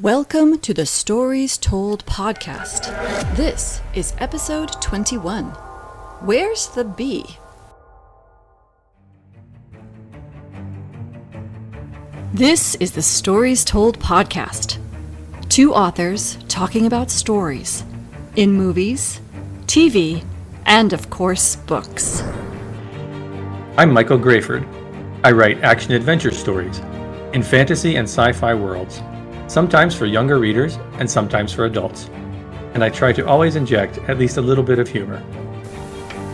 Welcome to the Stories Told podcast. This is episode 21. Where's the bee? This is the Stories Told podcast. Two authors talking about stories in movies, TV, and of course, books. I'm Michael Grayford. I write action-adventure stories in fantasy and sci-fi worlds, sometimes for younger readers and sometimes for adults. And I try to always inject at least a little bit of humor.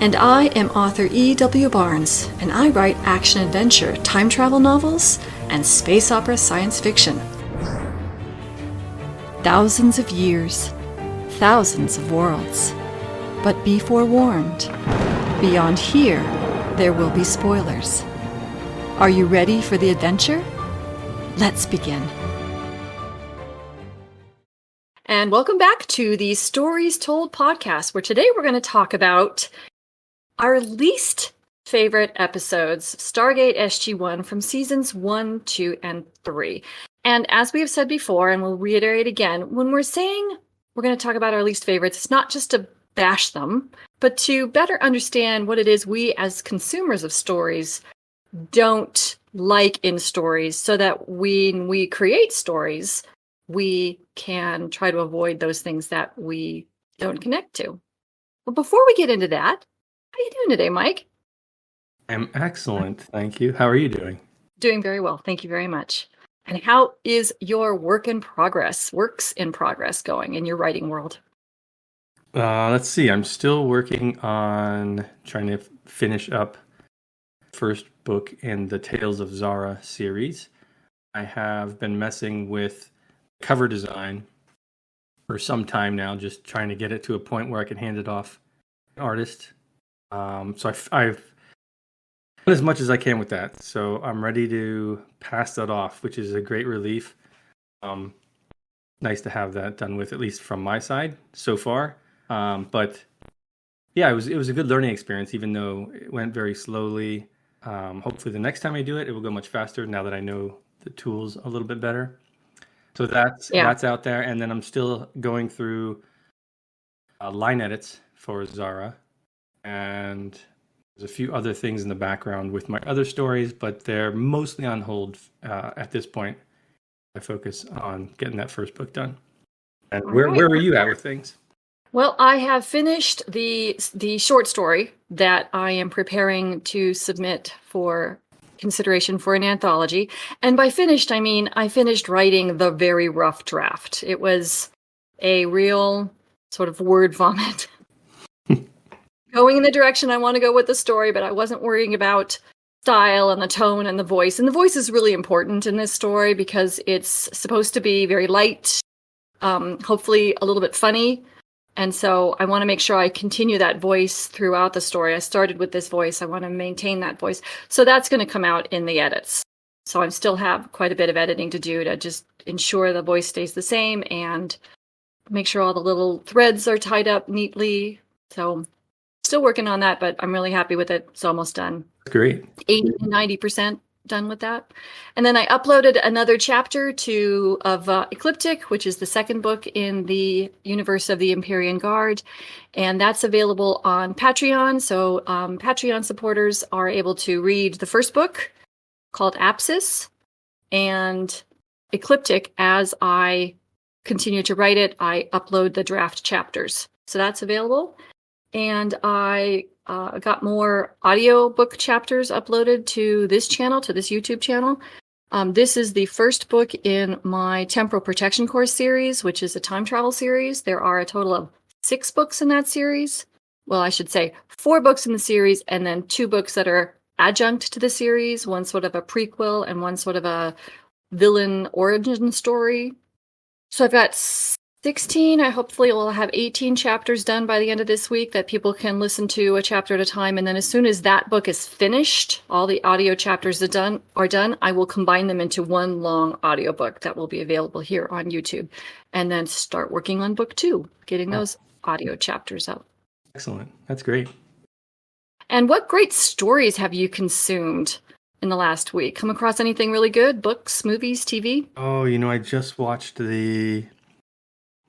And I am author E.W. Barnes, and I write action-adventure, time travel novels, and space opera science fiction. Thousands of years, thousands of worlds. But be forewarned, beyond here, there will be spoilers. Are you ready for the adventure? Let's begin. And welcome back to the Stories Told podcast, where today we're going to talk about our least favorite episodes, Stargate SG1 from seasons 1, 2, and 3. And as we have said before, and we'll reiterate again, when we're saying we're going to talk about our least favorites, it's not just to bash them, but to better understand what it is we as consumers of stories don't like in stories, so that when we create stories, we can try to avoid those things that we don't connect to. But before we get into that, how are you doing today, Mike? I'm excellent, thank you. How are you doing? Doing very well, thank you very much. And how is your works in progress going in your writing world? Let's see, I'm still working on trying to finish up first book in the Tales of Zara series. I have been messing with cover design for some time now, just trying to get it to a point where I can hand it off to an artist. So I've done as much as I can with that. So I'm ready to pass that off, which is a great relief. Nice to have that done with, at least from my side so far. But yeah, it was a good learning experience, even though it went very slowly. Hopefully the next time I do it, it will go much faster now that I know the tools a little bit better. So that's out there, and then I'm still going through line edits for Zara, and there's a few other things in the background with my other stories, but they're mostly on hold at this point. I focus on getting that first book done. And where are you at with things? Well, I have finished the short story that I am preparing to submit for consideration for an anthology. And by finished, I mean I finished writing the very rough draft. It was a real sort of word vomit. Going in the direction I want to go with the story, but I wasn't worrying about style and the tone and the voice. And the voice is really important in this story because it's supposed to be very light, hopefully a little bit funny. And so I want to make sure I continue that voice throughout the story. I started with this voice. I want to maintain that voice. So that's going to come out in the edits. So I still have quite a bit of editing to do to just ensure the voice stays the same and make sure all the little threads are tied up neatly. So still working on that, but I'm really happy with it. It's almost done. Great. 80 to 90% done with that. And then I uploaded another chapter of Ecliptic, which is the second book in the universe of the Empyrean Guard. And that's available on Patreon. So Patreon supporters are able to read the first book called Apsis and Ecliptic. As I continue to write it, I upload the draft chapters. So that's available. And I got more audiobook chapters uploaded to this channel, to this YouTube channel. This is the first book in my Temporal Protection Course series, which is a time travel series. There are a total of 6 books in that series. Well, I should say 4 books in the series, and then 2 books that are adjunct to the series, one sort of a prequel and one sort of a villain origin story. So I've got 16. I hopefully will have 18 chapters done by the end of this week that people can listen to a chapter at a time. And then as soon as that book is finished, all the audio chapters are done, I will combine them into one long audiobook that will be available here on YouTube. And then start working on book 2, getting those audio chapters up. Excellent. That's great. And what great stories have you consumed in the last week? Come across anything really good? Books, movies, TV? Oh, I just watched the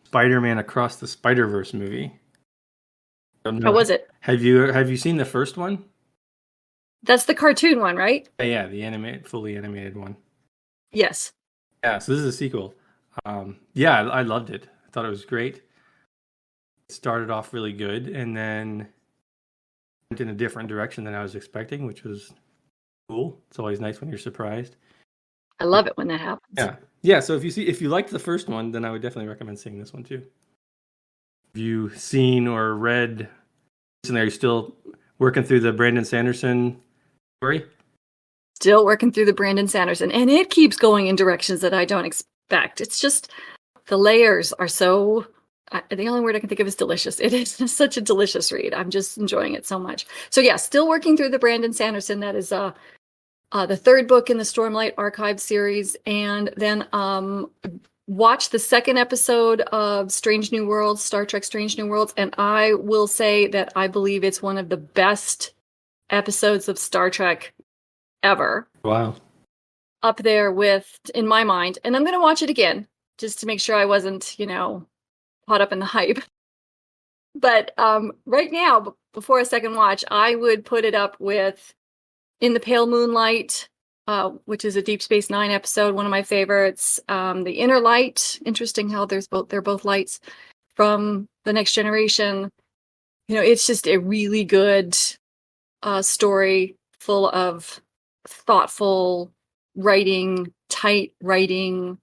Spider-Man Across the Spider-Verse movie. Don't How know. was it? Have you seen the first one? That's the cartoon one, right? Yeah, the fully animated one. Yes. Yeah, so this is a sequel. Yeah, I loved it. I thought it was great. It started off really good and then went in a different direction than I was expecting, which was cool. It's always nice when you're surprised. I love it when that happens. Yeah. Yeah, so if you liked the first one, then I would definitely recommend seeing this one too. Have you seen or read recently? Are you still working through the Brandon Sanderson story? Still working through the Brandon Sanderson, and it keeps going in directions that I don't expect. It's just the layers are so. The only word I can think of is delicious. It is such a delicious read. I'm just enjoying it so much. So yeah, still working through the Brandon Sanderson. That is the third book in the Stormlight Archive series, and then watch the second episode of Strange New Worlds, Star Trek Strange New Worlds, and I will say that I believe it's one of the best episodes of Star Trek ever. Wow. Up there with, in my mind, and I'm going to watch it again just to make sure I wasn't, caught up in the hype. But right now, before a second watch, I would put it up with In the Pale Moonlight, which is a Deep Space Nine episode, one of my favorites. The Inner Light, interesting how they're both lights from The Next Generation. It's just a really good story full of thoughtful writing, tight writing,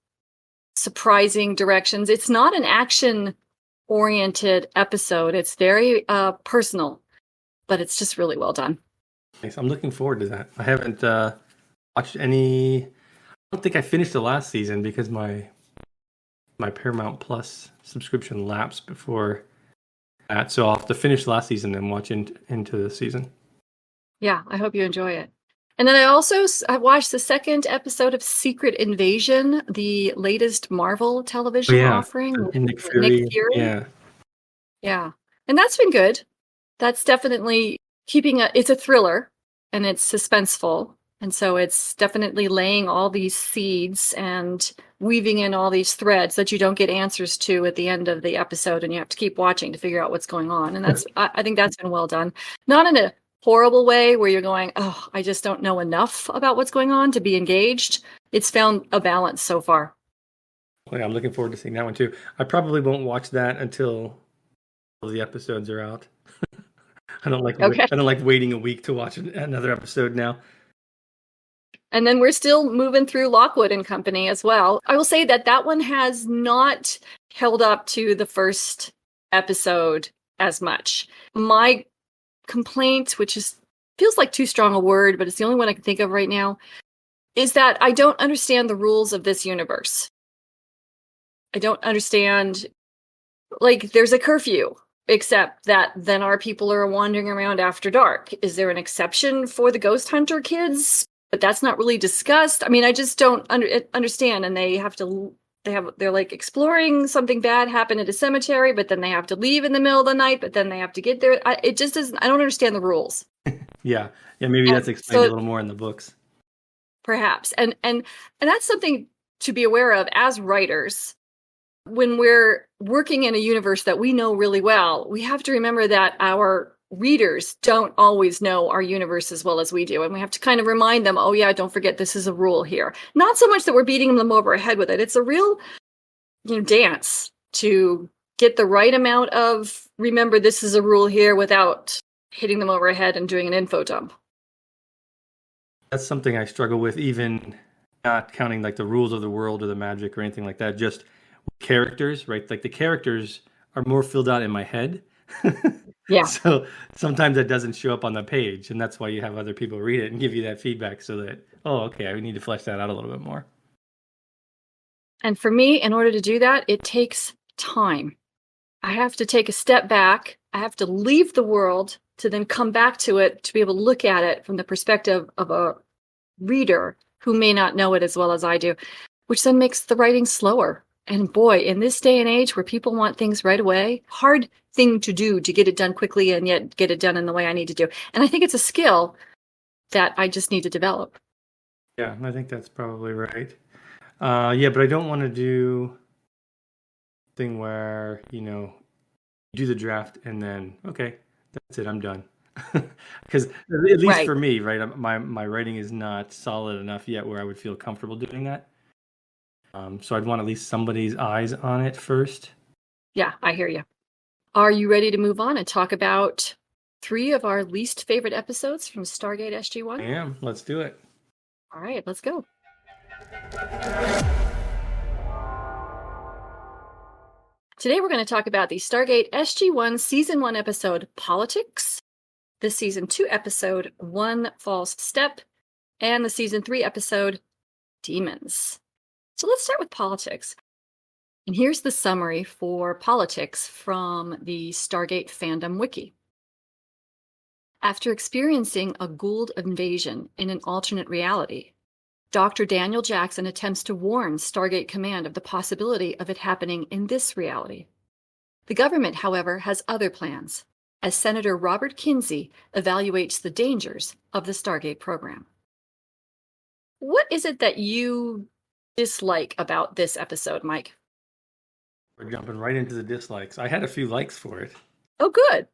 surprising directions. It's not an action-oriented episode. It's very personal, but it's just really well done. Nice. I'm looking forward to that. I haven't watched any. I don't think I finished the last season because my Paramount Plus subscription lapsed before that. So I'll have to finish the last season and watch into the season. Yeah, I hope you enjoy it. And then I watched the second episode of Secret Invasion, the latest Marvel television offering. And Nick Fury. Yeah. Yeah. And that's been good. That's definitely it's a thriller and it's suspenseful. And so it's definitely laying all these seeds and weaving in all these threads that you don't get answers to at the end of the episode. And you have to keep watching to figure out what's going on. And I think that's been well done. Not in a horrible way where you're going, oh, I just don't know enough about what's going on to be engaged. It's found a balance so far. Well, yeah, I'm looking forward to seeing that one too. I probably won't watch that until the episodes are out. I don't like waiting a week to watch another episode now. And then we're still moving through Lockwood and Company as well. I will say that one has not held up to the first episode as much. My complaint, which feels like too strong a word, but it's the only one I can think of right now, is that I don't understand the rules of this universe. I don't understand, there's a curfew, except that then our people are wandering around after dark. Is there an exception for the ghost hunter kids? But that's not really discussed. I mean, I just don't understand, and they're exploring something bad happened at a cemetery, but then they have to leave in the middle of the night, but then they have to get there. It just doesn't, I don't understand the rules. Yeah. Maybe that's explained a little more in the books. Perhaps. And that's something to be aware of as writers. When we're working in a universe that we know really well, we have to remember that our readers don't always know our universe as well as we do. And we have to kind of remind them, oh yeah, don't forget this is a rule here. Not so much that we're beating them over the head with it. It's a real, dance to get the right amount of, remember this is a rule here without hitting them over the head and doing an info dump. That's something I struggle with, even not counting the rules of the world or the magic or anything like that. Just characters, right? The characters are more filled out in my head. Yeah. So sometimes that doesn't show up on the page, and that's why you have other people read it and give you that feedback so that, oh, okay, I need to flesh that out a little bit more. And for me, in order to do that, it takes time. I have to take a step back. I have to leave the world to then come back to it to be able to look at it from the perspective of a reader who may not know it as well as I do, which then makes the writing slower. And boy, in this day and age where people want things right away, hard thing to do to get it done quickly and yet get it done in the way I need to do. And I think it's a skill that I just need to develop. Yeah, I think that's probably right. Yeah, but I don't want to do thing where, do the draft and then, okay, that's it, I'm done. Because at least Right. for me, right, my writing is not solid enough yet where I would feel comfortable doing that. So I'd want at least somebody's eyes on it first. Yeah, I hear you. Are you ready to move on and talk about 3 of our least favorite episodes from Stargate I SG1? am. Let's do it. All right, let's go. Today we're going to talk about the Stargate SG1 Season 1 episode Politics, the Season 2 episode One False Step, and the Season 3 episode Demons. So let's start with Politics. And here's the summary for Politics from the Stargate Fandom Wiki. After experiencing a Goa'uld invasion in an alternate reality, Dr. Daniel Jackson attempts to warn Stargate Command of the possibility of it happening in this reality. The government, however, has other plans, as Senator Robert Kinsey evaluates the dangers of the Stargate program. What is it that you dislike about this episode, Mike? We're jumping right into the dislikes. I had a few likes for it. Oh, good.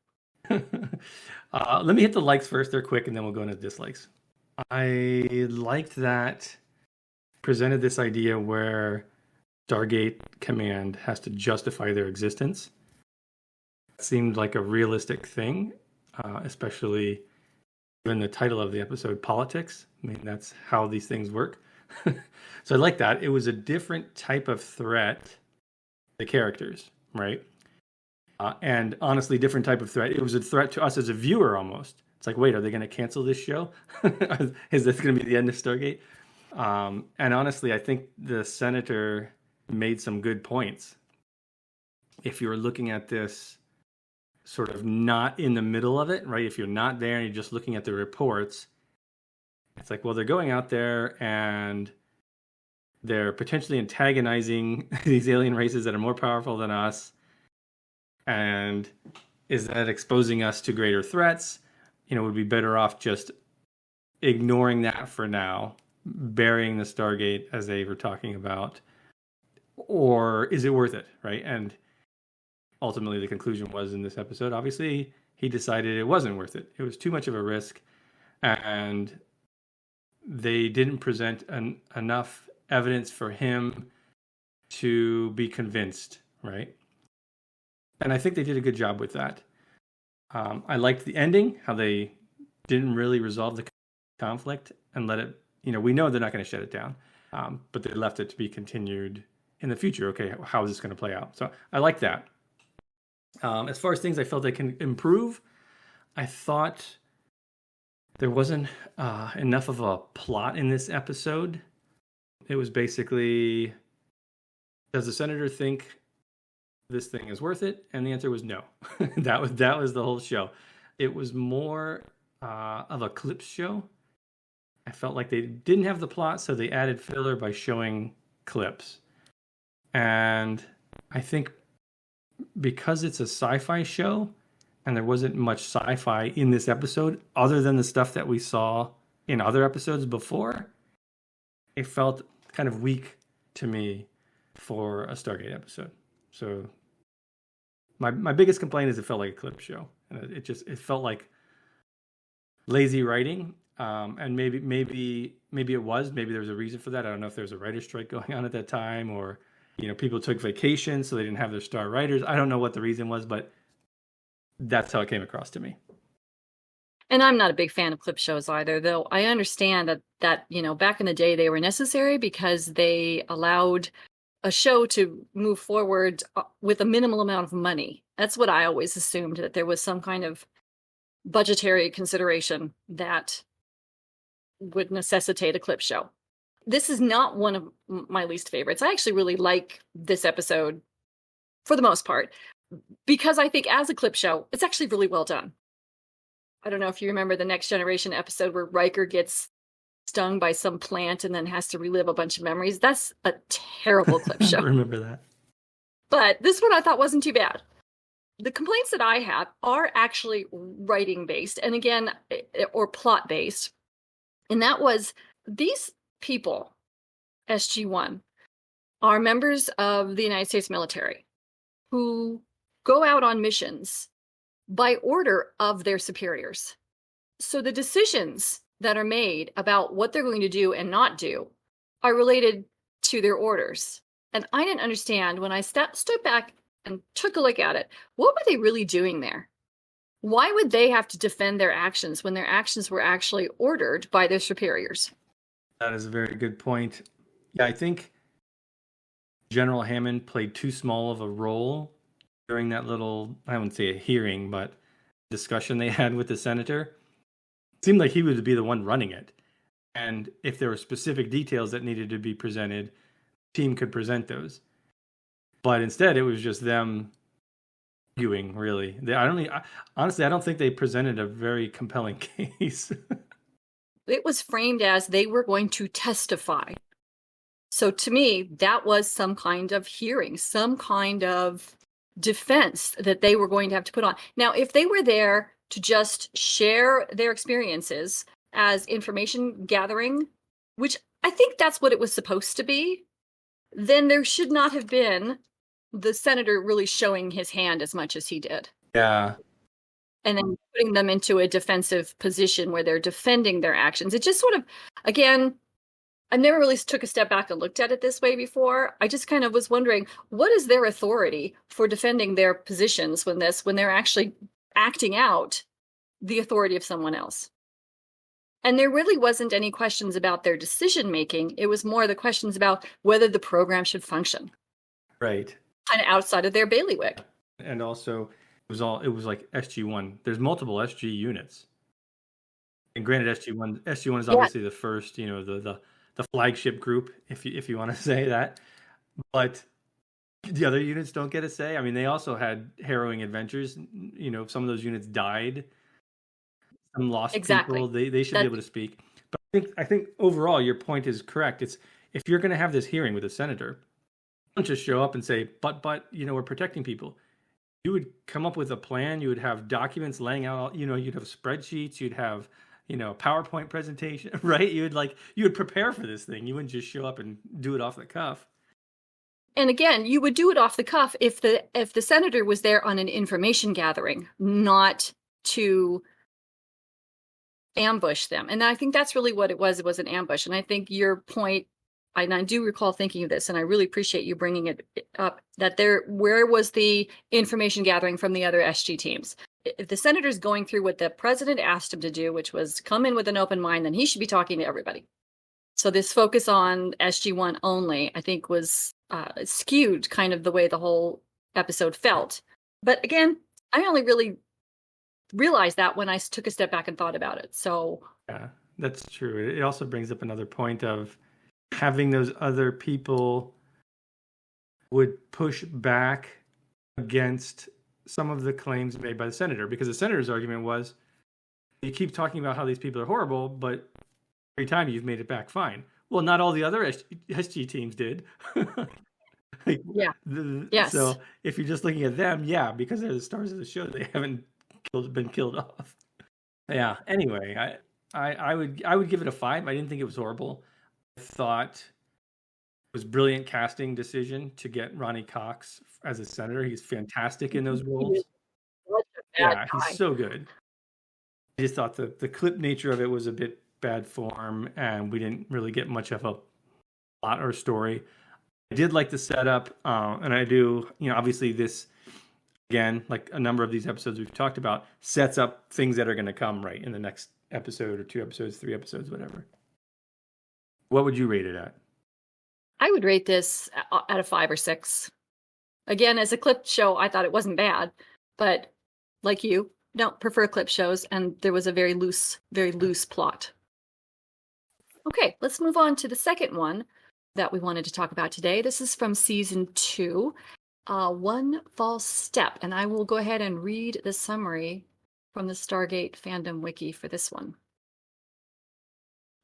Let me hit the likes first. They're quick, and then we'll go into dislikes. I liked that presented this idea where Stargate Command has to justify their existence. It seemed like a realistic thing, especially given the title of the episode, Politics. I mean, that's how these things work. So I like that. It was a different type of threat, the characters, right? And honestly, different type of threat. It was a threat to us as a viewer almost. It's like, wait, are they going to cancel this show? Is this going to be the end of Stargate? And honestly, I think the senator made some good points. If you're looking at this sort of not in the middle of it, right? If you're not there and you're just looking at the reports, it's like, well, they're going out there and they're potentially antagonizing these alien races that are more powerful than us. And is that exposing us to greater threats? Would be better off just ignoring that for now, burying the Stargate as they were talking about, or is it worth it, right? And ultimately the conclusion was in this episode, obviously, he decided it wasn't worth it. It was too much of a risk, and they didn't present enough evidence for him to be convinced, right? And I think they did a good job with that. I liked the ending, how they didn't really resolve the conflict and let it, we know they're not going to shut it down, but they left it to be continued in the future. Okay, how is this going to play out? So I like that. As far as things I felt they can improve, I thought there wasn't enough of a plot in this episode. It was basically, does the senator think this thing is worth it? And the answer was no. that was the whole show. It was more of a clips show. I felt like they didn't have the plot, so they added filler by showing clips. And I think because it's a sci-fi show and there wasn't much sci-fi in this episode other than the stuff that we saw in other episodes before, it felt kind of weak to me for a Stargate episode. So my biggest complaint is it felt like a clip show, and it felt like lazy writing. And maybe it was. Maybe there was a reason for that. I don't know if there was a writer's strike going on at that time, or people took vacation so they didn't have their star writers. I don't know what the reason was, but that's how it came across to me. And I'm not a big fan of clip shows either, though I understand that back in the day they were necessary because they allowed a show to move forward with a minimal amount of money. That's what I always assumed, that there was some kind of budgetary consideration that would necessitate a clip show. This is not one of my least favorites. I actually really like this episode for the most part, because I think as a clip show, it's actually really well done. I don't know if you remember the Next Generation episode where Riker gets stung by some plant and then has to relive a bunch of memories. That's a terrible clip show. I remember that. But this one I thought wasn't too bad. The complaints that I have are actually writing based, and again, or plot based. And that was, these people, SG1, are members of the United States military who go out on missions by order of their superiors. So the decisions that are made about what they're going to do and not do are related to their orders. And I didn't understand when I stood back and took a look at it, what were they really doing there? Why would they have to defend their actions when their actions were actually ordered by their superiors? That is a very good point. Yeah, I think General Hammond played too small of a role during that little, I wouldn't say a hearing, but discussion they had with the senator. It seemed like he would be the one running it. And if there were specific details that needed to be presented, the team could present those. But instead, it was just them arguing, really. Honestly, I don't think they presented a very compelling case. It was framed as they were going to testify. So to me, that was some kind of hearing, some kind of defense that they were going to have to put on. Now, if they were there to just share their experiences as information gathering, which I think that's what it was supposed to be, then there should not have been the senator really showing his hand as much as he did. Yeah. And then putting them into a defensive position where they're defending their actions. It just sort of, again, I never really took a step back and looked at it this way before. I just kind of was wondering, what is their authority for defending their positions when they're actually acting out the authority of someone else? And there really wasn't any questions about their decision making. It was more the questions about whether the program should function. Right. Kind of outside of their bailiwick. And also, it was like SG1. There's multiple SG units. And granted, SG1 is obviously the first, the flagship group, if you want to say that. But the other units don't get a say. I mean, they also had harrowing adventures. Some of those units died. Some lost people. They should be able to speak. But I think overall, your point is correct. It's if you're going to have this hearing with a senator, don't just show up and say, but we're protecting people. You would come up with a plan. You would have documents laying out. You'd have spreadsheets. You'd have PowerPoint presentation, right? You would prepare for this thing. You wouldn't just show up and do it off the cuff. And again, you would do it off the cuff if the senator was there on an information gathering, not to ambush them. And I think that's really what it was. It was an ambush. And I think your point, and I do recall thinking of this, and I really appreciate you bringing it up, that where was the information gathering from the other SG teams? If the senator's going through what the president asked him to do, which was come in with an open mind, then he should be talking to everybody. So this focus on SG1 only, I think, was skewed kind of the way the whole episode felt. But again, I only really realized that when I took a step back and thought about it. So yeah, that's true. It also brings up another point of having those other people would push back against some of the claims made by the senator, because the senator's argument was, you keep talking about how these people are horrible, but every time you've made it back fine. Well, not all the other SG teams did. Yes. So if you're just looking at them, because they're the stars of the show, they haven't been killed off. Yeah. Anyway, I would give it a 5. I didn't think it was horrible. I thought it was brilliant casting decision to get Ronnie Cox as a senator. He's fantastic in those roles. He's so good. I just thought the clip nature of it was a bit bad form, and we didn't really get much of a plot or story. I did like the setup, and I do, obviously this, again, like a number of these episodes we've talked about, sets up things that are going to come right in the next episode or 2 episodes, 3 episodes, whatever. What would you rate it at? I would rate this at a 5 or 6. Again, as a clip show, I thought it wasn't bad, but like you, don't prefer clip shows, and there was a very loose plot. Okay, let's move on to the second one that we wanted to talk about today. This is from season 2, One False Step, and I will go ahead and read the summary from the Stargate fandom wiki for this one.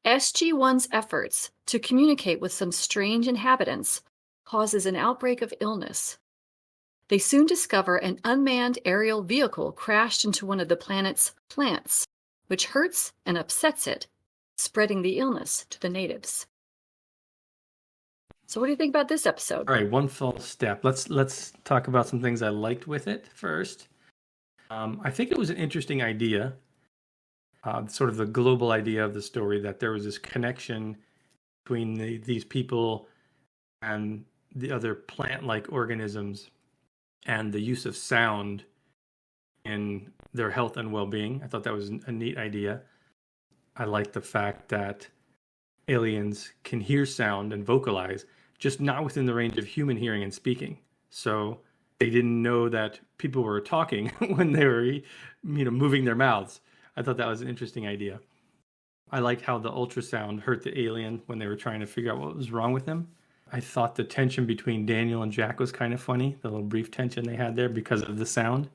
SG-1's efforts to communicate with some strange inhabitants causes an outbreak of illness. They soon discover an unmanned aerial vehicle crashed into one of the planet's plants, which hurts and upsets it, spreading the illness to the natives. So what do you think about this episode? All right, one full step. Let's talk about some things I liked with it first. I think it was an interesting idea, sort of the global idea of the story that there was this connection between these people and the other plant-like organisms and the use of sound in their health and well-being. I thought that was a neat idea. I like the fact that aliens can hear sound and vocalize, just not within the range of human hearing and speaking. So they didn't know that people were talking when they were, moving their mouths. I thought that was an interesting idea. I liked how the ultrasound hurt the alien when they were trying to figure out what was wrong with him. I thought the tension between Daniel and Jack was kind of funny, the little brief tension they had there because of the sound.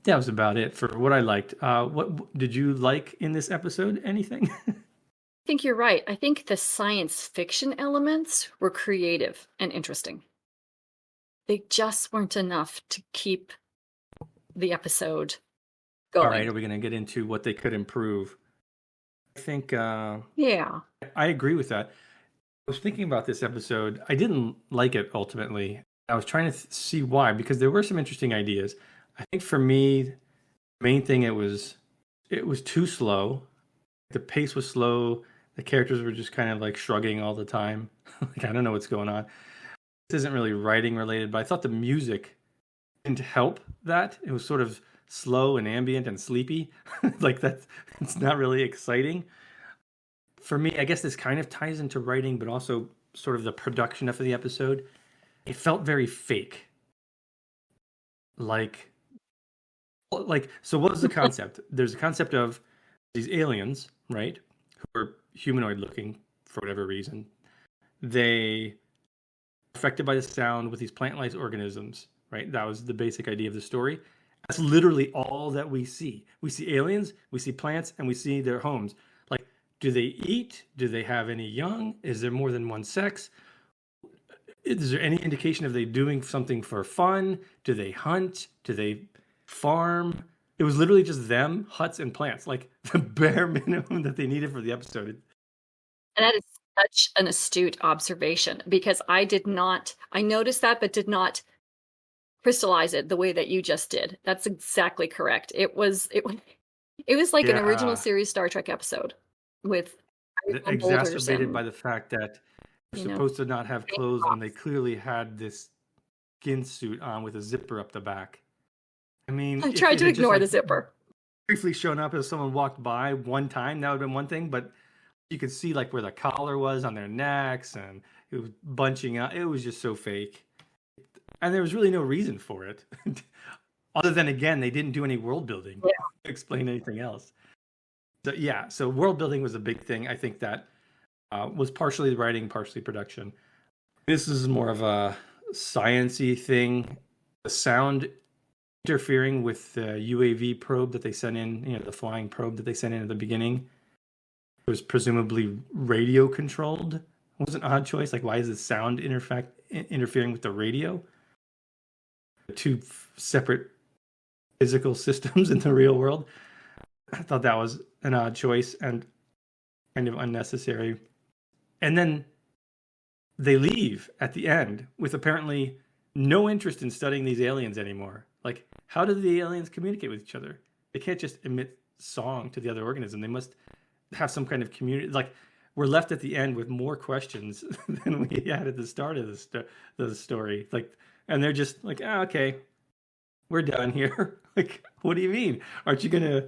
That was about it for what I liked. What did you like in this episode? Anything? I think you're right. I think the science fiction elements were creative and interesting. They just weren't enough to keep the episode going. All right, are we going to get into what they could improve? I think, yeah, I agree with that. I was thinking about this episode. I didn't like it ultimately. I was trying to see why, because there were some interesting ideas. I think for me, the main thing, it was too slow. The pace was slow. The characters were just kind of like shrugging all the time. Like, I don't know what's going on. This isn't really writing related, but I thought the music didn't help that. It was sort of slow and ambient and sleepy. Like it's not really exciting. For me, I guess this kind of ties into writing, but also sort of the production of the episode. It felt very fake. Like, so what was the concept? There's a concept of these aliens, right? Who are humanoid looking for whatever reason. They are affected by the sound with these plant-like organisms, right? That was the basic idea of the story. That's literally all that we see. We see aliens, we see plants, and we see their homes. Like, do they eat? Do they have any young? Is there more than one sex? Is there any indication of they doing something for fun? Do they hunt? Do they farm? It was literally just them, huts, and plants, like the bare minimum that they needed for the episode. And that is such an astute observation, because I noticed that, but did not crystallize it the way that you just did. That's exactly correct. It was like an original series Star Trek episode with exacerbated by the fact that they're supposed to not have clothes when they clearly had this skin suit on with a zipper up the back. I mean, I tried to ignore the zipper. Briefly shown up as someone walked by one time, that would have been one thing, but you could see like where the collar was on their necks and it was bunching out. It was just so fake. And there was really no reason for it. Other than, again, they didn't do any world building to explain anything else. So world building was a big thing. I think that was partially writing, partially production. This is more of a science-y thing. The sound interfering with the UAV probe that they sent in, the flying probe that they sent in at the beginning. It was presumably radio controlled. It was an odd choice. Like, why is the sound interfering with the radio? Two separate physical systems in the real world. I thought that was an odd choice and kind of unnecessary. And then they leave at the end with apparently no interest in studying these aliens anymore. Like, how do the aliens communicate with each other? They can't just emit song to the other organism. They must have some kind of community. Like, we're left at the end with more questions than we had at the start of the story. Like, and they're just like, okay, we're done here. Like, what do you mean? Aren't you going to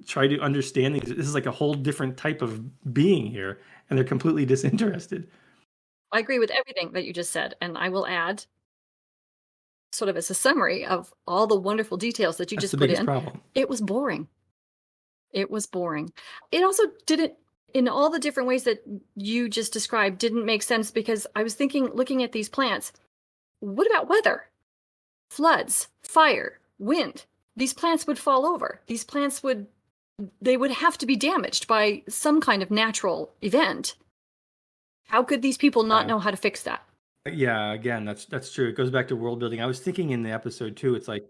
try to understand these? This is like a whole different type of being here, and they're completely disinterested. I agree with everything that you just said, and I will add, sort of as a summary of all the wonderful details that you just put in. Problem. It was boring. It was boring. It also didn't, in all the different ways that you just described, didn't make sense, because I was thinking, looking at these plants, what about weather? Floods, fire, wind. These plants would fall over. These plants would have to be damaged by some kind of natural event. How could these people not know how to fix that? Yeah, again, that's true. It goes back to world building. I was thinking in the episode too, it's like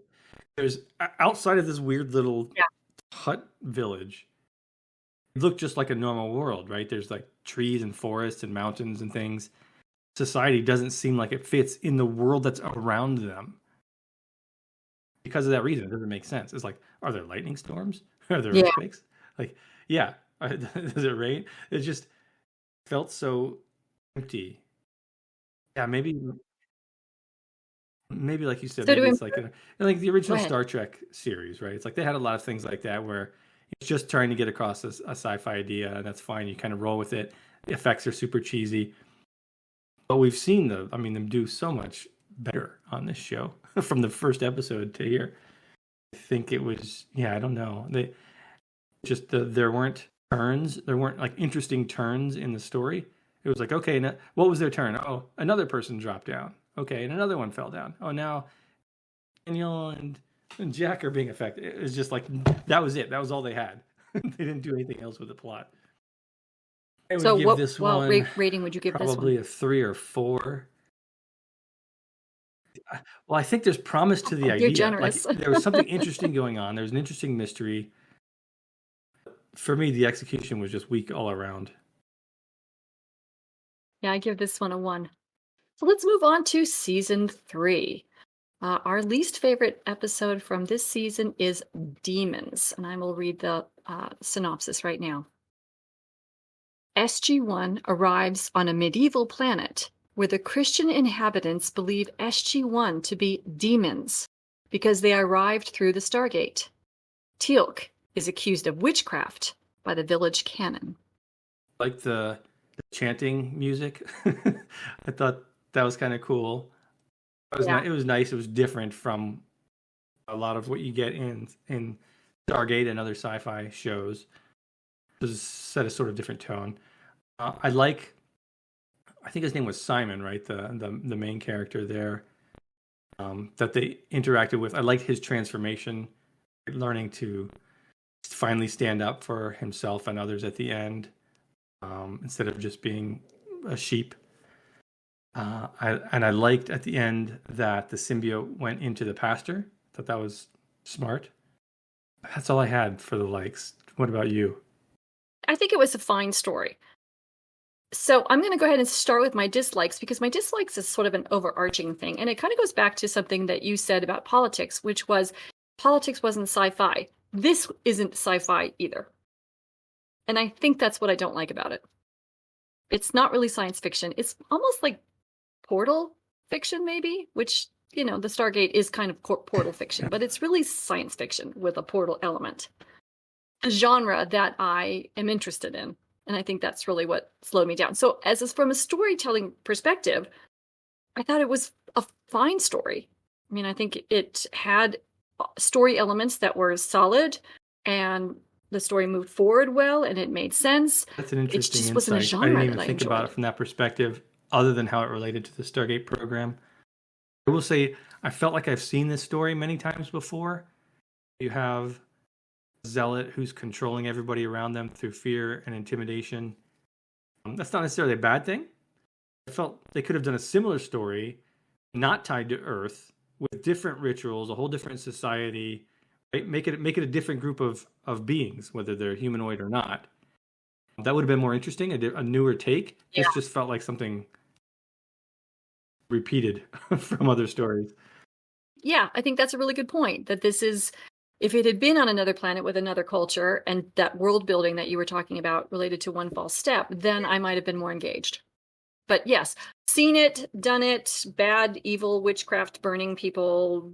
there's outside of this weird little hut village, it looked just like a normal world, right? There's like trees and forests and mountains and things. Society doesn't seem like it fits in the world that's around them. Because of that reason, it doesn't make sense. It's like, are there lightning storms? Are there Yeah. earthquakes? Like, yeah. Does it rain? It just felt so empty. Yeah, maybe like you said, So maybe to it's like like the go original ahead. Star Trek series, right? It's like they had a lot of things like that where it's just trying to get across a sci-fi idea, and that's fine. You kind of roll with it. The effects are super cheesy, but we've seen them do so much better on this show from the first episode to here. I think it was, yeah, I don't know. There weren't turns, there weren't like interesting turns in the story. It was like, okay, now, what was their turn? Oh, another person dropped down. Okay, and another one fell down. Oh, now Daniel and Jack are being affected. It was just like, that was it. That was all they had. They didn't do anything else with the plot. I would So give this one rating would you give this probably one? a 3 or 4. Well, I think there's promise to the Oh, you're idea. generous. Like there was something interesting going on. There's an interesting mystery. For me, the execution was just weak all around. Yeah, I give this one a 1. So let's move on to season 3. Our least favorite episode from this season is Demons, and I will read the synopsis right now. SG1 arrives on a medieval planet where the Christian inhabitants believe SG1 to be demons because they arrived through the Stargate. Teal'c is accused of witchcraft by the village canon. Like the chanting music. I thought that was kind of cool. It was Yeah. it was nice. It was different from a lot of what you get in Stargate and other sci-fi shows. It was set a sort of different tone. I think his name was Simon, right? The main character there that they interacted with. I liked his transformation, learning to finally stand up for himself and others at the end, instead of just being a sheep. I liked at the end that the symbiote went into the pastor. Thought that was smart. That's all I had for the likes. What about you? I think it was a fine story. So I'm going to go ahead and start with my dislikes because my dislikes is sort of an overarching thing. And it kind of goes back to something that you said about politics, which was politics wasn't sci-fi. This isn't sci-fi either. And I think that's what I don't like about it. It's not really science fiction. It's almost like portal fiction, maybe, which, the Stargate is kind of portal fiction, but it's really science fiction with a portal element. A genre that I am interested in. And I think that's really what slowed me down. So from a storytelling perspective, I thought it was a fine story. I mean, I think it had story elements that were solid and the story moved forward well and it made sense. That's an interesting just insight. wasn't a I genre didn't even that I think about enjoyed. it from that perspective, other than how it related to the Stargate program. I will say I felt like I've seen this story many times before. You have a zealot who's controlling everybody around them through fear and intimidation. That's not necessarily a bad thing. I felt they could have done a similar story, not tied to Earth, with different rituals, a whole different society. Right? Make it a different group of beings, whether they're humanoid or not. That would have been more interesting, a newer take. Yeah. This just felt like something repeated from other stories. Yeah, I think that's a really good point. That this is, if it had been on another planet with another culture and that world building that you were talking about related to One False Step, then I might have been more engaged. But yes, seen it, done it, bad, evil, witchcraft, burning people.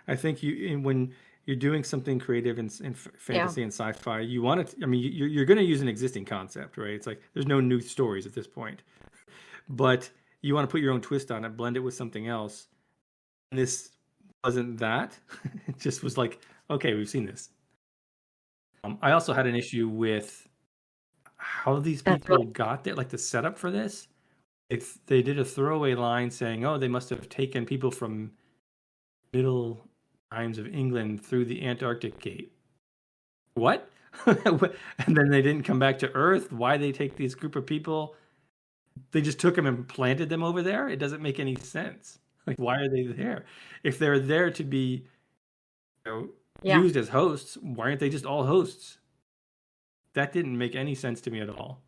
I think when you're doing something creative in fantasy and sci-fi, you want to. I mean, you're going to use an existing concept, right? It's like there's no new stories at this point, but you want to put your own twist on it, blend it with something else. And this wasn't that. It just was like, okay, we've seen this. I also had an issue with how these people got there, like the setup for this. If they did a throwaway line saying, "Oh, they must have taken people from middle times of England through the Antarctic Gate." What? And then they didn't come back to Earth. Why they take these group of people? They just took them and planted them over there. It doesn't make any sense. Like, why are they there? If they're there to be, used as hosts, why aren't they just all hosts? That didn't make any sense to me at all.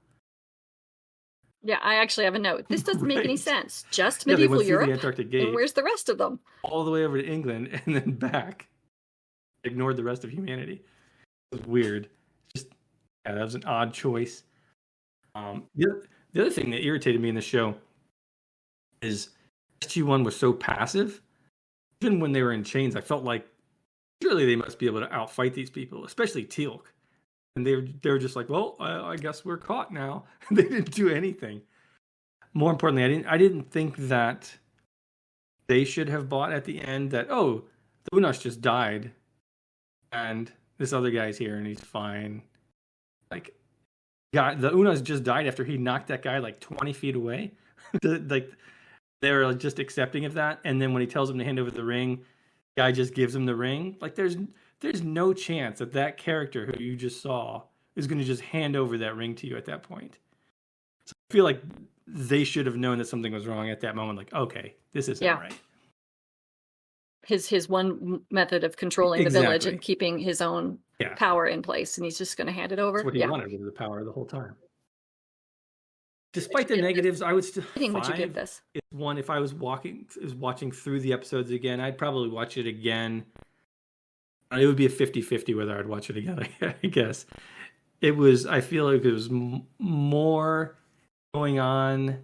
Yeah, I actually have a note. This doesn't make any Right. sense. Just Yeah, they medieval went through the Europe. Antarctic And Gate where's the rest of them? all the way over to England and then back. Ignored the rest of humanity. It was weird. Just yeah, that was an odd choice. The other thing that irritated me in the show is SG1 was so passive. Even when they were in chains, I felt like surely they must be able to outfight these people, especially Teal'c. And they were just like, well, I guess we're caught now. They didn't do anything. More importantly, I didn't think that they should have bought at the end that, oh, the Unas just died and this other guy's here and he's fine. Like, the Unas just died after he knocked that guy like 20 feet away. Like, they were just accepting of that. And then when he tells him to hand over the ring, guy just gives him the ring. Like, there's no chance that that character who you just saw is going to just hand over that ring to you at that point. So I feel like they should have known that something was wrong at that moment. Like, okay, this isn't right. His one method of controlling the village and keeping his own power in place, and he's just going to hand it over. That's what he wanted, was the power the whole time. Despite the negatives, I would still. Would you give this? It's one. If I was watching through the episodes again, I'd probably watch it again. It would be a 50-50 whether I'd watch it again. I guess it was. I feel like there was more going on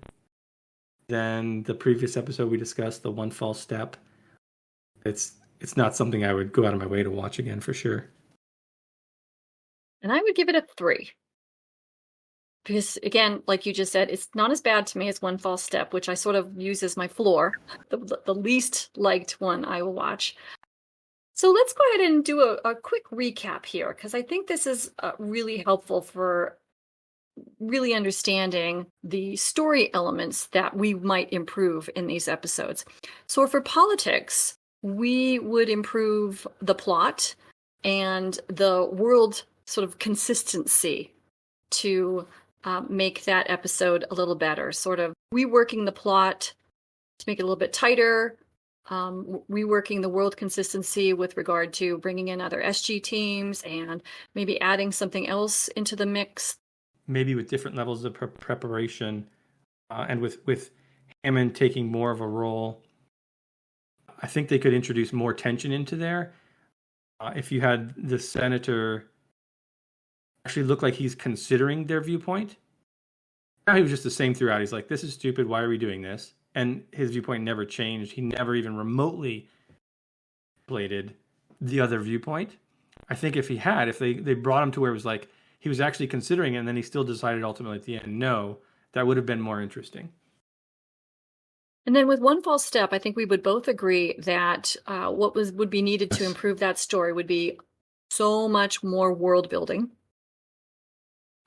than the previous episode we discussed, the One False Step. It's not something I would go out of my way to watch again for sure. And I would give it a 3. Because again, like you just said, it's not as bad to me as One False Step, which I sort of use as my floor, the least liked one I will watch. So let's go ahead and do a quick recap here, because I think this is really helpful for really understanding the story elements that we might improve in these episodes. So for politics, we would improve the plot and the world sort of consistency to make that episode a little better, sort of reworking the plot to make it a little bit tighter, reworking the world consistency with regard to bringing in other SG teams and maybe adding something else into the mix. Maybe with different levels of preparation and with Hammond taking more of a role. I think they could introduce more tension into there. If you had the senator actually look like he's considering their viewpoint. Now he was just the same throughout. He's like, this is stupid. Why are we doing this? And his viewpoint never changed. He never even remotely bladed the other viewpoint. I think if they brought him to where it was like he was actually considering it and then he still decided ultimately at the end, no, that would have been more interesting. And then with One False Step, I think we would both agree that what would be needed to improve that story would be so much more world building.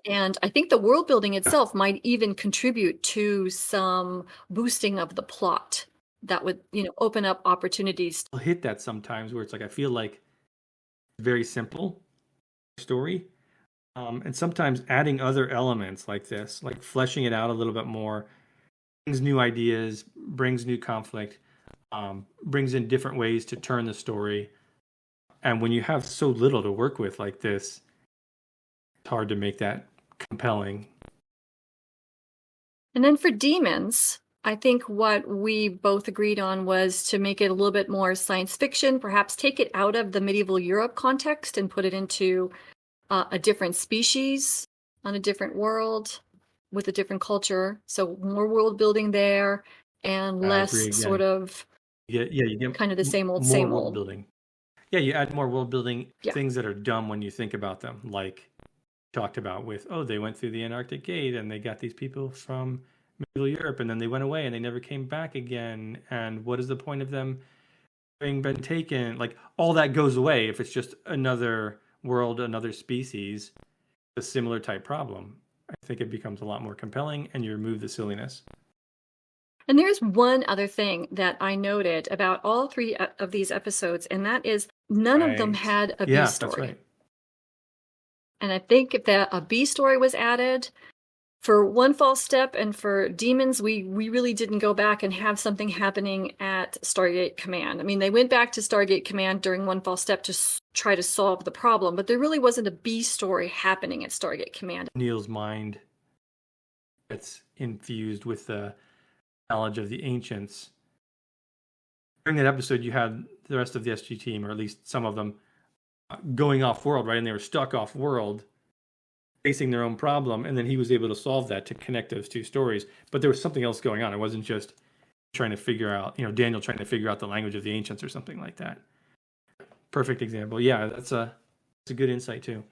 And I think the world building itself might even contribute to some boosting of the plot that would, open up opportunities. I'll hit that sometimes where it's like, I feel like it's very simple story. And sometimes adding other elements like this, like fleshing it out a little bit more, brings new ideas, brings new conflict, brings in different ways to turn the story. And when you have so little to work with like this, it's hard to make that compelling. And then for demons, I think what we both agreed on was to make it a little bit more science fiction, perhaps take it out of the medieval Europe context and put it into a different species on a different world with a different culture. So more world building there and less sort of you get kind of the same old world building. Yeah, you add more world building, things that are dumb when you think about them, like talked about with, they went through the Antarctic Gate and they got these people from medieval Europe and then they went away and they never came back again. And what is the point of them having been taken? Like, all that goes away if it's just another world, another species, a similar type problem. I think it becomes a lot more compelling and you remove the silliness. And there's one other thing that I noted about all 3 of these episodes, and that is none of them had a B story. That's right. And I think if a B story was added for One False Step and for Demons, we really didn't go back and have something happening at Stargate Command. I mean, they went back to Stargate Command during One False Step to try to solve the problem, but there really wasn't a B story happening at Stargate Command. Neil's mind gets infused with the knowledge of the ancients. During that episode, you had the rest of the SG team, or at least some of them, going off world, right? And they were stuck off world, facing their own problem, and then he was able to solve that to connect those two stories. But there was something else going on. It wasn't just trying to figure out, Daniel trying to figure out the language of the ancients or something like that. Perfect example. Yeah, that's a good insight too.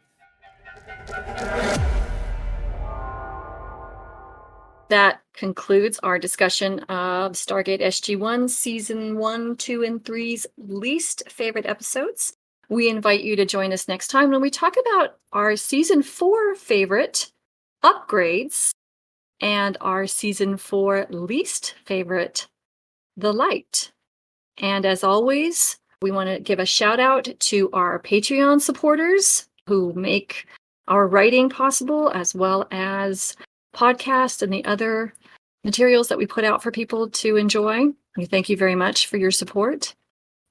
That concludes our discussion of Stargate SG1 Season 1, 2, and 3's least favorite episodes. We invite you to join us next time when we talk about our Season 4 favorite upgrades and our Season 4 least favorite, The Light. And as always, we want to give a shout out to our Patreon supporters who make our writing possible, as well as podcast and the other materials that we put out for people to enjoy. We thank you very much for your support,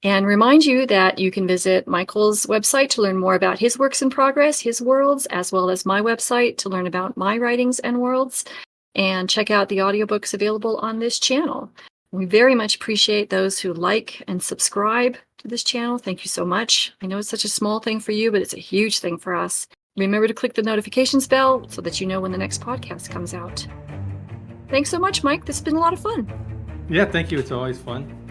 and remind you that you can visit Michael's website to learn more about his works in progress, his worlds, as well as my website to learn about my writings and worlds, and check out the audiobooks available on this channel. We very much appreciate those who like and subscribe to this channel. Thank you so much. I know it's such a small thing for you, but it's a huge thing for us. Remember to click the notifications bell so that you know when the next podcast comes out. Thanks so much, Mike. This has been a lot of fun. Yeah, thank you. It's always fun.